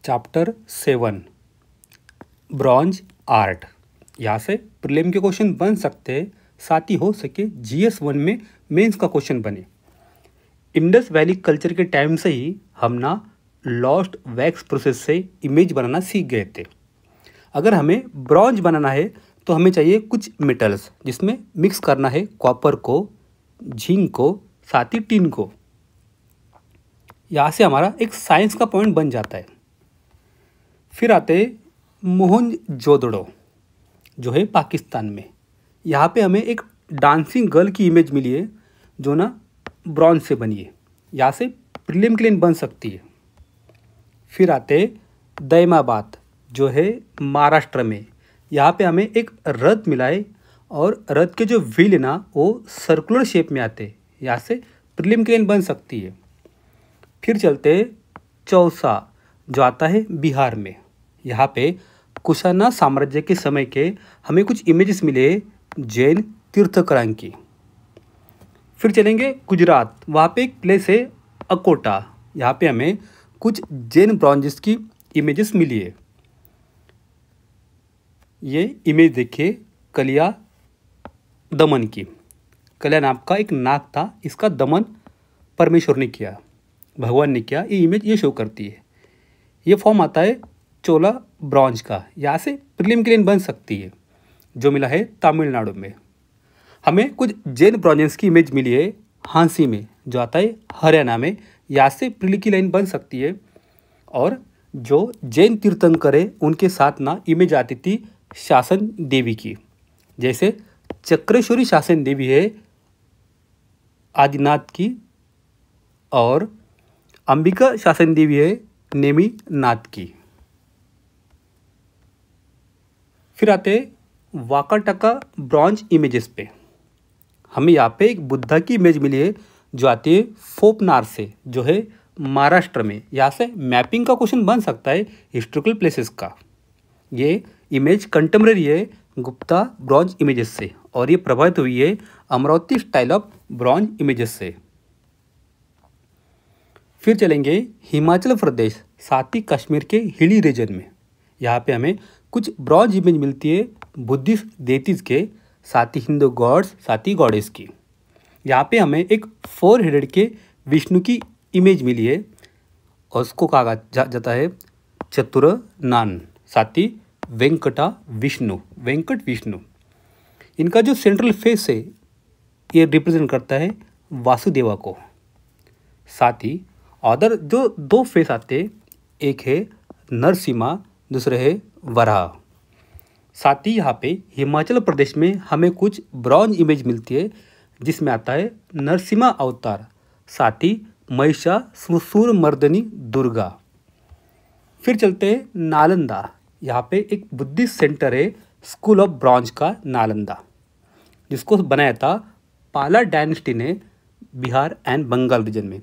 Chapter 7 bronze art. यहाँ से prelim के क्वेश्चन बन सकते हैं, साथ ही हो सके GS1 में मेंस का क्वेश्चन बने। इंडस वैली कल्चर के टाइम से ही हम ना लॉस्ट वैक्स प्रोसेस से इमेज बनाना सीख गए थे। अगर हमें ब्रॉन्ज बनाना है तो हमें चाहिए कुछ मेटल्स, जिसमें मिक्स करना है कॉपर को, जिंक को, साथ ही टिन को। यहाँ से हमारा एक साइंस का पॉइंट बन जाता है। फिर आते मोहनजोदड़ो, जो है पाकिस्तान में। यहाँ पे हमें एक डांसिंग गर्ल की इमेज मिली है जो ना ब्रॉन्ज से बनी है। यहाँ से प्रीलिम के लिए बन सकती है। फिर आते दैमाबाद, जो है महाराष्ट्र में। यहाँ पे हमें एक रथ मिला है और रथ के जो व्हील है ना वो सर्कुलर शेप में आते हैं। यहाँ से प्रीलिम के लिए बन सकती है। फिर चलते चौसा, जो आता है बिहार में। यहाँ पे कुशाना साम्राज्य के समय के हमें कुछ इमेजेस मिले जैन तीर्थंकरों की। फिर चलेंगे गुजरात, वहाँ पे एक प्लेस है अकोटा। यहाँ पे हमें कुछ जैन ब्रॉन्जेस की इमेजेस मिली है। ये इमेज देखिए कलिया दमन की। कलिया नाम का एक नाग था, इसका दमन परमेश्वर ने किया, भगवान ने किया। ये इमेज ये शो करती है। ये फॉर्म आता है चोला ब्रॉन्ज का। यहाँ से प्रीलिम के लिए बन सकती है, जो मिला है तमिलनाडु में। हमें कुछ जैन ब्रॉन्जेस की इमेज मिली है हांसी में, जो आता है हरियाणा में। यहाँ से प्रीलिम की लाइन बन सकती है। और जो जैन तीर्थंकर है उनके साथ ना इमेज आती थी शासन देवी की, जैसे चक्रेश्वरी शासन देवी है आदिनाथ की, और अंबिका शासन देवी है नेमी नाथ की। फिर आते वाकाटका ब्रॉन्ज इमेजेस पे। हमें यहाँ पे एक बुद्धा की इमेज मिली है जो आती है फोपनार से, जो है महाराष्ट्र में। यहाँ से मैपिंग का क्वेश्चन बन सकता है हिस्टोरिकल प्लेसेस का। ये इमेज कंटेम्प्रेरी है गुप्ता ब्रॉन्ज इमेजेस से, और ये प्रभावित हुई है Amravati style of bronze images से। फिर चलेंगे हिमाचल प्रदेश, साथ ही कश्मीर के हिली रीजन में। यहाँ पे हमें कुछ ब्रॉन्ज इमेज मिलती है बुद्धिस्ट डेटीज के, साथ ही हिंदू गॉड्स, साथ ही गॉडेस की। यहाँ पे हमें एक 4 हेडेड के विष्णु की इमेज मिली है, और उसको कहा जाता है चतुरनान, साथ ही वेंकट विष्णु। इनका जो सेंट्रल फेस है ये रिप्रेजेंट करता है वासुदेवा को। साथ ही अदर जो 2 फेस आते, एक है नरसिम्हा, दूसरे है वराह। साथ ही यहाँ पे हिमाचल प्रदेश में हमें कुछ ब्रॉन्ज इमेज मिलती है जिसमें आता है नरसिम्हा अवतार, साथ ही महिषासुर मर्दनी दुर्गा। फिर चलते हैं नालंदा। यहाँ पे एक बुद्धिस्ट सेंटर है स्कूल ऑफ ब्रॉन्ज का नालंदा, जिसको बनाया था पाला डायनेस्टी ने बिहार एंड बंगाल रीजन में।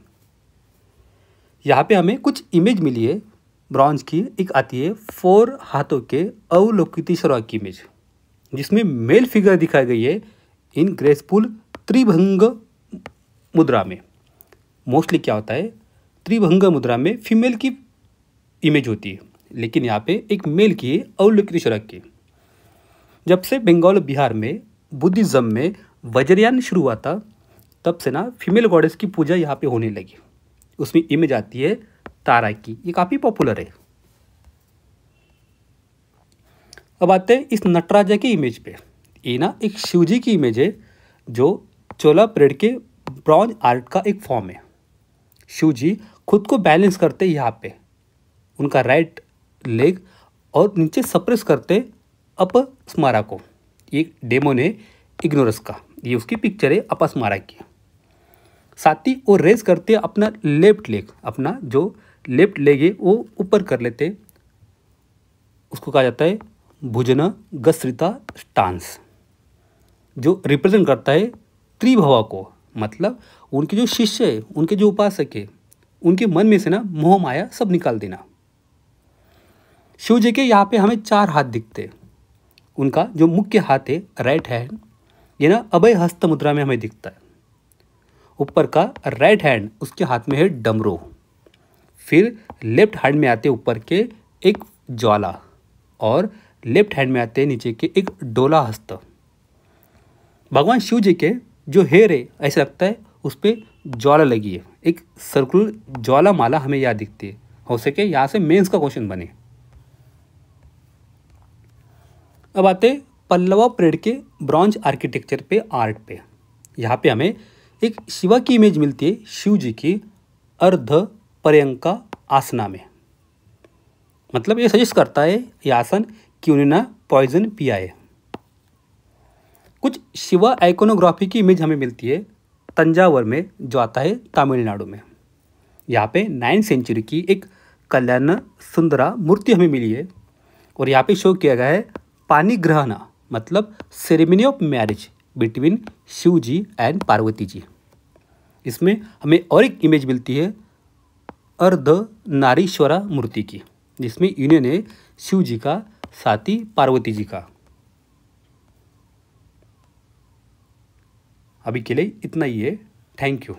यहाँ पे हमें कुछ इमेज मिली है ब्रॉन्ज की। एक आती है 4 हाथों के अवलोकितेश्वर की इमेज, जिसमें मेल फिगर दिखाई गई है इन ग्रेसफुल त्रिभंग मुद्रा में। मोस्टली क्या होता है, त्रिभंग मुद्रा में फीमेल की इमेज होती है, लेकिन यहाँ पे एक मेल की है अवलोकितेश्वर की। जब से बंगाल बिहार में बुद्धिज्म में वज्रयान शुरू हुआ था, तब से ना फीमेल गॉडेस की पूजा यहाँ पे होने लगी। उसमें इमेज आती है तारा की, ये काफ़ी पॉपुलर है। अब आते हैं इस नटराजा की इमेज पे। ये ना एक शिवजी की इमेज है जो चोला पीरियड के ब्रॉन्ज आर्ट का एक फॉर्म है। शिवजी खुद को बैलेंस करते यहाँ पे, उनका राइट लेग, और नीचे सप्रेस करते अपस्मारा को। ये डेमोन है इग्नोरस का, ये उसकी पिक्चर है अपस्मारा की। साथ ही वो रेस करते अपना लेफ्ट लेग, अपना जो लेफ्ट लेग है वो ऊपर कर लेते, उसको कहा जाता है भुजना गस्रिता स्टांस, जो रिप्रेजेंट करता है त्रिभवा को। मतलब उनके जो शिष्य है, उनके जो उपासक है, उनके मन में से ना मोह माया सब निकाल देना। शिव जी के यहाँ पे हमें 4 हाथ दिखते। उनका जो मुख्य हाथ है राइट हैंड, ये ना अभय हस्त मुद्रा में हमें दिखता है। ऊपर का राइट हैंड उसके हाथ में है डमरू। फिर लेफ्ट हैंड में आते ऊपर के एक ज्वाला, और लेफ्ट हैंड में आते नीचे के एक डोला हस्त। भगवान शिव जी के जो हेयर है ऐसा लगता है उस पर ज्वाला लगी है, एक सर्कुलर ज्वाला माला हमें यहाँ दिखती है। हो सके यहाँ से मेंस का क्वेश्चन बने। अब आते पल्लवा पीरियड के ब्रॉन्ज आर्किटेक्चर पे, आर्ट पे। यहाँ पे हमें एक शिवा की इमेज मिलती है, शिव जी की अर्ध पर्यंका आसना में। मतलब ये सजेस्ट करता है ये आसन कि उन्होंने पॉइजन पिया है। कुछ शिवा आइकोनोग्राफी की इमेज हमें मिलती है तंजावर में, जो आता है तमिलनाडु में। यहाँ पे 9वीं सेंचुरी की एक कल्याण सुंदरा मूर्ति हमें मिली है, और यहाँ पे शो किया गया है पानी ग्रहण, मतलब ceremony of marriage between Shiv ji and Parvati ji. इसमें हमें और एक इमेज मिलती है अर्ध नारीश्वरा मूर्ति की, जिसमें यूनियन है शिव जी का साथ ही पार्वती जी का। अभी के लिए इतना ही है। Thank you.